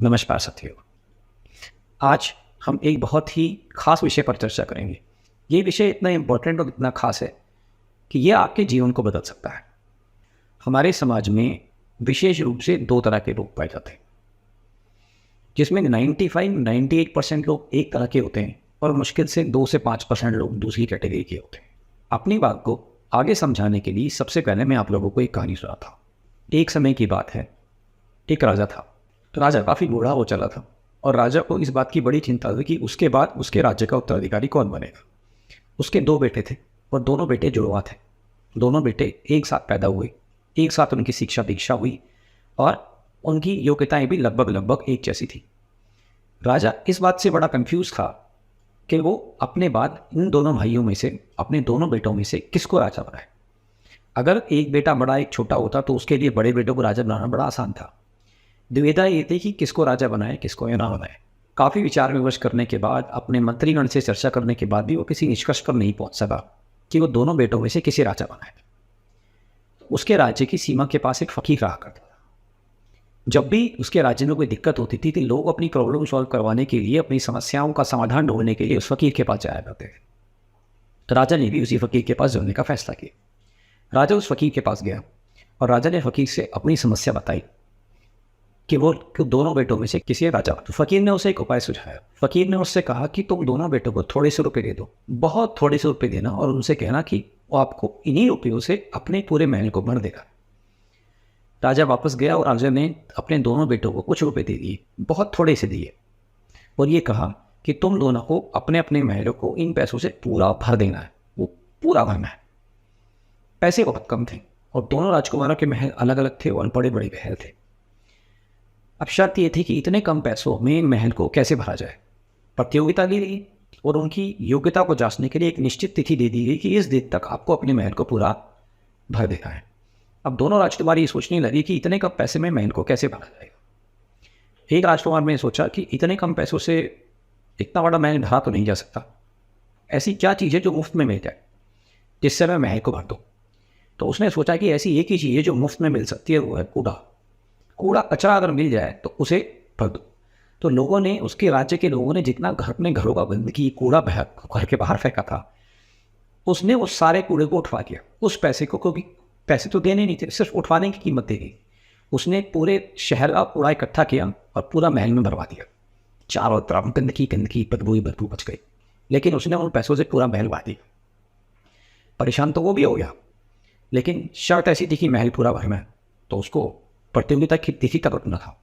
नमस्कार साथियों। आज हम एक बहुत ही खास विषय पर चर्चा करेंगे। ये विषय इतना इम्पोर्टेंट और इतना खास है कि ये आपके जीवन को बदल सकता है। हमारे समाज में विशेष रूप से दो तरह के लोग पाए जाते हैं, जिसमें 95-98% लोग एक तरह के होते हैं और मुश्किल से 2 से 5% लोग दूसरी कैटेगरी के होते हैं। अपनी बात को आगे समझाने के लिए सबसे पहले मैं आप लोगों को एक कहानी सुनाता हूँ। एक समय की बात है, एक राजा था। तो राजा काफ़ी बूढ़ा हो चला था और राजा को इस बात की बड़ी चिंता थी कि उसके बाद उसके राज्य का उत्तराधिकारी कौन बनेगा। उसके 2 बेटे थे और दोनों बेटे जुड़वा थे। दोनों बेटे एक साथ पैदा हुए, एक साथ उनकी शिक्षा दीक्षा हुई और उनकी योग्यताएं भी लगभग एक जैसी थी। राजा इस बात से बड़ा कंफ्यूज था कि वो अपने बाद इन दोनों भाइयों में से, अपने दोनों बेटों में से किसको राजा बनाए। अगर एक बेटा बड़ा एक छोटा होता तो उसके लिए बड़े बेटों को राजा बनाना बड़ा आसान था। दुविधा ये थी कि किसको राजा बनाए, किसको ना बनाए। काफ़ी विचार विमर्श करने के बाद, अपने मंत्रीगण से चर्चा करने के बाद भी वो किसी निष्कर्ष पर नहीं पहुंच सका कि वो दोनों बेटों में से किसे राजा बनाए। उसके राज्य की सीमा के पास एक फकीर रहा करता था। जब भी उसके राज्य में कोई दिक्कत होती थी तो लोग अपनी प्रॉब्लम सॉल्व करवाने के लिए, अपनी समस्याओं का समाधान ढूंढने के लिए उस फकीर के पास जाया करते थे। तो राजा ने भी उसी फकीर के पास जाने का फैसला किया। राजा उस फकीर के पास गया और राजा ने फकीर से अपनी समस्या बताई कि वो दोनों बेटों में से किसी राजा। तो फकीर ने उसे एक उपाय सुझाया। फकीर ने उससे कहा कि तुम दोनों बेटों को थोड़े से रुपए दे दो, बहुत थोड़े से रुपए देना, और उनसे कहना कि वो आपको इन्हीं रुपयों से अपने पूरे महल को भर देगा। राजा वापस गया और राजा ने अपने दोनों बेटों को कुछ रुपए दे दिए, बहुत थोड़े से दिए, और ये कहा कि तुम दोनों को अपने अपने महलों को इन पैसों से पूरा भर देना है, वो पूरा भरना है। पैसे बहुत कम थे और दोनों राजकुमारों के महल अलग अलग थे और बड़े बड़े महल थे। अब शर्त ये थी कि इतने कम पैसों में महल को कैसे भरा जाए। प्रतियोगिता ली गई और उनकी योग्यता को जांचने के लिए एक निश्चित तिथि दे दी गई कि इस दिन तक आपको अपने महल को पूरा भर देना है। अब दोनों राजकुमार ये सोचने लगे कि इतने कम पैसे में महल को कैसे भरा जाएगा। एक राजकुमार ने सोचा कि इतने कम पैसों से इतना बड़ा महल भरा तो नहीं जा सकता। ऐसी क्या चीज़ है जो मुफ्त में मिल जाए जिससे मैं महल को भर दूँ। तो उसने सोचा कि ऐसी एक ही चीज़ है जो मुफ्त में मिल सकती है, वो है कूड़ा। कूड़ा कचरा अगर मिल जाए तो उसे भर दो। तो लोगों ने, उसके राज्य के लोगों ने जितना अपने घरों का गंदगी, कूड़ा घर के बाहर फेंका था, उसने उस सारे कूड़े को उठवा दिया। उस पैसे को, क्योंकि पैसे तो देने नहीं थे, सिर्फ उठवाने की कीमत दे दी। उसने पूरे शहर का कूड़ा इकट्ठा किया और पूरा महल में भरवा दिया। चारों तरफ गंदगी बदबू बच गई, लेकिन उसने उन पैसों से पूरा महल भर दिया। परेशान तो वो भी हो गया, लेकिन शर्त ऐसी थी कि महल पूरा भरना है, तो उसको प्रतियोगिता की तिथि तक रुकना था।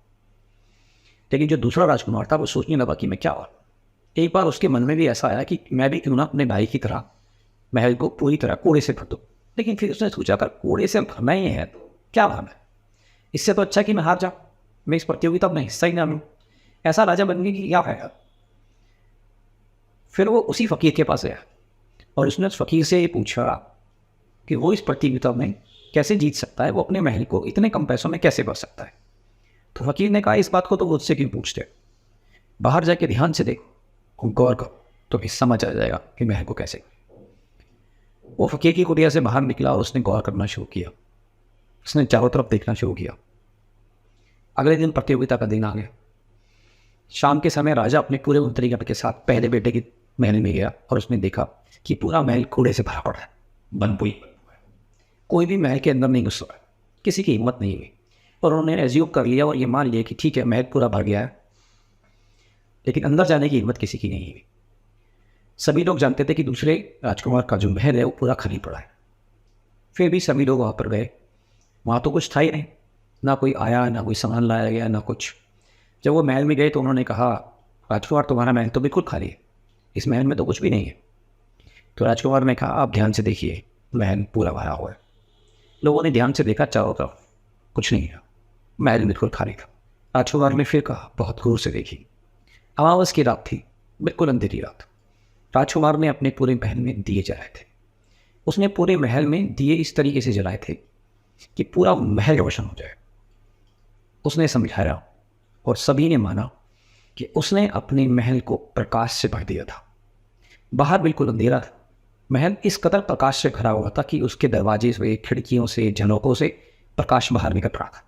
लेकिन जो दूसरा राजकुमार था वो सोचने लगा कि मैं क्या हुआ। एक बार उसके मन में भी ऐसा आया कि मैं भी क्यों ना अपने भाई की तरह महल को पूरी तरह कूड़े से भर दूं। लेकिन फिर उसने सोचा अगर कूड़े से भरना ही है तो क्या भरना है, इससे तो अच्छा कि मैं हार जाऊं, मैं इस प्रतियोगिता में हिस्सा ही ना लूँ, ऐसा राजा बनने की क्या फायदा। फिर वो उसी फकीर के पास गया और उसने उस फकीर से ये पूछा कि वो इस प्रतियोगिता में कैसे जीत सकता है, वो अपने महल को इतने कम पैसों में कैसे भर सकता है। तो फकीर ने कहा इस बात को तो मुझसे क्यों पूछते, बाहर जाके ध्यान से देख, गौर कर, तो भी समझ आ जाएगा कि महल को कैसे। वो फकीर की कुटिया से बाहर निकला और उसने गौर करना शुरू किया। उसने चारों तरफ देखना शुरू किया। अगले दिन प्रतियोगिता का दिन आ गया। शाम के समय राजा अपने पूरे मंत्रीगण के साथ पहले बेटे के महल में गया और उसने देखा कि पूरा महल कूड़े से भरा पड़ा है, बनपुई। कोई भी महल के अंदर नहीं घुस रहा, किसी की हिम्मत नहीं हुई, और उन्होंने एज्यूम कर लिया और ये मान लिया कि ठीक है महल पूरा भर गया है, लेकिन अंदर जाने की हिम्मत किसी की नहीं हुई। सभी लोग जानते थे कि दूसरे राजकुमार का जो महल है वो पूरा खाली पड़ा है। फिर भी सभी लोग वहाँ पर गए। वहाँ तो कुछ था ही नहीं, ना कोई आया, ना कोई सामान लाया गया, ना कुछ। जब वो महल में गए तो उन्होंने कहा राजकुमार तुम्हारा महल तो बिल्कुल खाली है, इस महल में तो कुछ भी नहीं है। तो राजकुमार ने कहा आप ध्यान से देखिए, महल पूरा भरा हुआ है। लोगों ने ध्यान से देखा, चारों तरफ कुछ नहीं है, महल बिल्कुल खाली था। राजकुमार ने फिर कहा बहुत गौर से देखी। अमावस की रात थी, बिल्कुल अंधेरी रात। राजकुमार ने अपने पूरे महल में दिए जलाए थे। उसने पूरे महल में दिए इस तरीके से जलाए थे कि पूरा महल रोशन हो जाए। उसने समझाया और सभी ने माना कि उसने अपने महल को प्रकाश से भर दिया था। बाहर बिल्कुल अंधेरा था, महल इस कदर प्रकाश से भरा हुआ था कि उसके दरवाजे से, खिड़कियों से, झरोकों से प्रकाश बाहर निकल रहा था।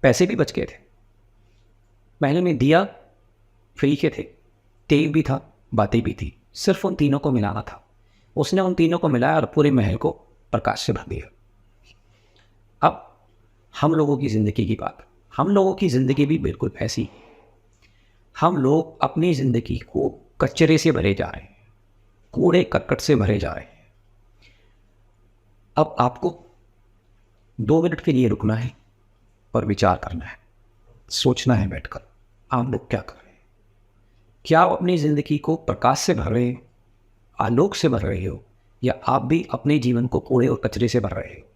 पैसे भी बच गए थे, महल में दिया फ्री के थे, तेल भी था, बातें भी थी, सिर्फ उन तीनों को मिलाना था। उसने उन तीनों को मिलाया और पूरे महल को प्रकाश से भर दिया। अब हम लोगों की ज़िंदगी की बात, हम लोगों की ज़िंदगी भी बिल्कुल ऐसी। हम लोग अपनी ज़िंदगी को कचरे से भरे जा रहे हैं, कूड़े करकट से भरे जा रहे हैं। अब आपको 2 मिनट के लिए रुकना है और विचार करना है, सोचना है बैठकर, आप लोग क्या कर रहे हैं? क्या आप अपनी ज़िंदगी को प्रकाश से भर रहे हो, आलोक से भर रहे हो, या आप भी अपने जीवन को कूड़े और कचरे से भर रहे हो?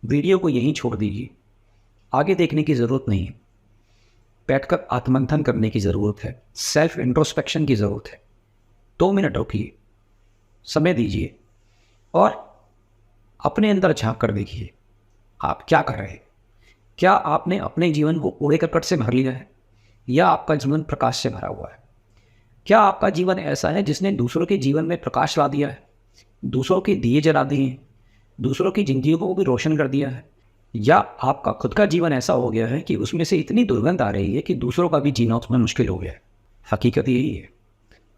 वीडियो को यहीं छोड़ दीजिए, आगे देखने की ज़रूरत नहीं है। बैठकर आत्ममंथन करने की ज़रूरत है, सेल्फ इंट्रोस्पेक्शन की ज़रूरत है। 2 मिनट रुकिए, समय दीजिए और अपने अंदर झांक कर देखिए, आप क्या कर रहे हैं? क्या आपने अपने जीवन को कूड़े करकट से भर लिया है, या आपका जीवन प्रकाश से भरा हुआ है? क्या आपका जीवन ऐसा है जिसने दूसरों के जीवन में प्रकाश ला दिया है, दूसरों के दिए जला दिए हैं, दूसरों की जिंदगी को भी रोशन कर दिया है? या आपका खुद का जीवन ऐसा हो गया है कि उसमें से इतनी दुर्गंध आ रही है कि दूसरों का भी जीना उसमें मुश्किल हो गया है? हकीकत यही है,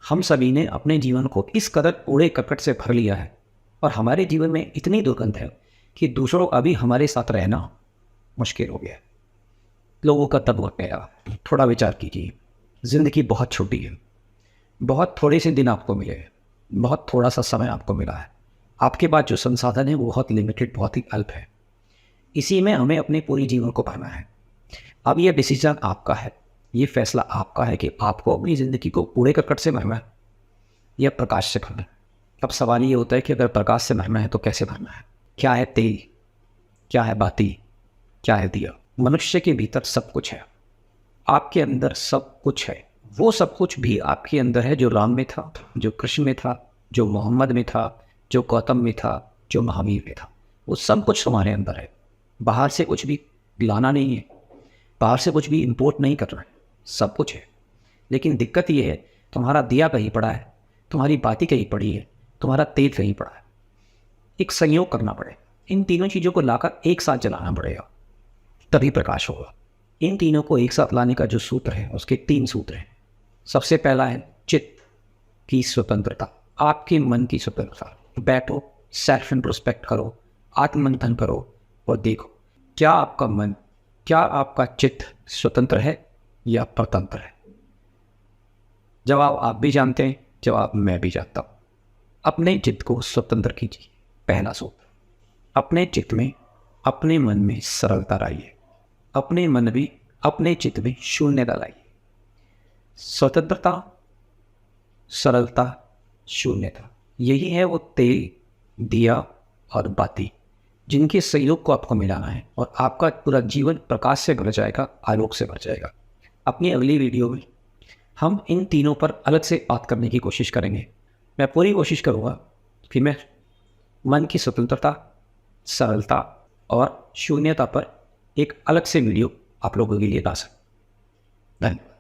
हम सभी ने अपने जीवन को इस कदर कूड़े करकट से भर लिया है और हमारे जीवन में इतनी दुर्गंध है कि दूसरों का भी हमारे साथ रहना मुश्किल हो गया है। लोगों का तब वक्त गया। थोड़ा विचार कीजिए, ज़िंदगी बहुत छोटी है, बहुत थोड़े से दिन आपको मिले हैं, बहुत थोड़ा सा समय आपको मिला है, आपके पास जो संसाधन है वो बहुत लिमिटेड, बहुत ही अल्प है। इसी में हमें अपने पूरी जीवन को भरना है। अब ये डिसीजन आपका है, ये फैसला आपका है कि आपको अपनी ज़िंदगी को कूड़े करकट से भरना है या प्रकाश से भरना है। अब सवाल ये होता है कि अगर प्रकाश से भरना है तो कैसे भरना है? क्या है तेल, क्या है बाती, क्या है दिया? मनुष्य के भीतर सब कुछ है, आपके अंदर सब कुछ है। वो सब कुछ भी आपके अंदर है जो राम में था, जो कृष्ण में था, जो मोहम्मद में था, जो गौतम में था, जो महावीर में था। वो सब कुछ तुम्हारे अंदर है। बाहर से कुछ भी लाना नहीं है, बाहर से कुछ भी इंपोर्ट नहीं करना है, सब कुछ है। लेकिन दिक्कत ये है, तुम्हारा दिया कहीं पड़ा है, तुम्हारी बाती कहीं पड़ी है, तुम्हारा तेल कहीं पड़ा है। एक संयोग करना पड़े, इन तीनों चीज़ों को लाकर एक साथ जलाना पड़ेगा, तभी प्रकाश होगा। इन तीनों को एक साथ लाने का जो सूत्र है, उसके 3 सूत्र हैं। सबसे पहला है चित्त की स्वतंत्रता, आपके मन की स्वतंत्रता। बैठो, सेल्फ इंट्रोस्पेक्ट करो, आत्ममंथन करो और देखो क्या आपका मन, क्या आपका चित्त स्वतंत्र है या परतंत्र है? जवाब आप भी जानते हैं, जवाब मैं भी जानता हूँ। अपने चित्त को स्वतंत्र कीजिए, पहला सूत्र। अपने चित्त में, अपने मन में सरलता लाइए, अपने चित्त में शून्यता लाइए। स्वतंत्रता, सरलता, शून्यता, यही है वो तेल, दिया और बाती जिनके सहयोग को आपको मिलाना है और आपका पूरा जीवन प्रकाश से भर जाएगा, आलोक से भर जाएगा। अपनी अगली वीडियो में हम इन तीनों पर अलग से बात करने की कोशिश करेंगे। मैं पूरी कोशिश करूँगा कि मैं मन की स्वतंत्रता, सरलता और शून्यता पर एक अलग से वीडियो आप लोगों के लिए ला सकूं। धन्यवाद।